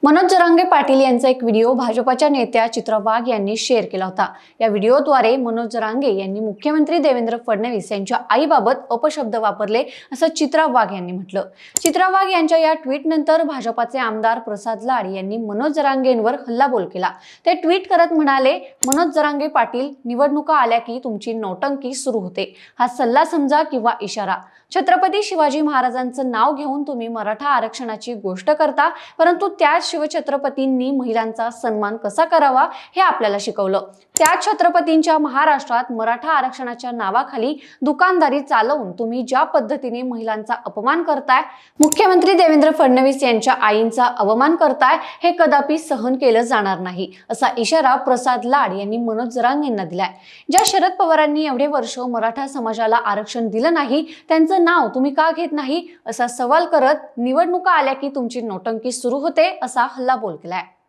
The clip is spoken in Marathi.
मनोज जरांगे पाटील यांचा एक व्हिडिओ भाजपच्या नेत्या चित्रा वाघ यांनी शेअर केला होता। या व्हिडिओद्वारे मनोज जरांगे यांनी मुख्यमंत्री देवेंद्र फडणवीस यांच्या आईबाबत अपशब्द वापरले असं चित्रा वाघ यांनी म्हटलं। चित्रा वाघ यांच्या या ट्विटनंतर भाजपाचे आमदार प्रसाद लाड यांनी मनोज जरांगेंवर हल्लाबोल केला। ते ट्विट करत म्हणाले, मनोज जरांगे पाटील, निवडणुका आल्या की तुमची नौटंकी सुरू होते। हा सल्ला समजा किंवा इशारा। छत्रपती शिवाजी महाराजांचं नाव घेऊन तुम्ही मराठा आरक्षणाची गोष्ट करता, परंतु त्याच शिवछत्रपतींनी महिलांचा सन्मान कसा करावा हे आपल्याला शिकवलं। त्या छत्रपतींच्या महाराष्ट्रात मराठा आरक्षणाच्या नावाखाली दुकानदारी चालवून तुम्ही ज्या पद्धतीने महिलांचा अपमान करताय, मुख्यमंत्री देवेंद्र फडणवीस यांच्या आईंचा अवमान करताय, हे कदापि सहन केलं जाणार नाही, असा इशारा प्रसाद लाड यांनी मनोज जरांगेंना दिलाय। ज्या शरद पवारांनी एवढे वर्ष मराठा समाजाला आरक्षण दिलं नाही, त्यांचं नाव तुम्ही का घेत नाही, असा सवाल करत निवडणुका आल्या की तुमची नौटंकी सुरू होते, असा हल्लाबोल केलाय।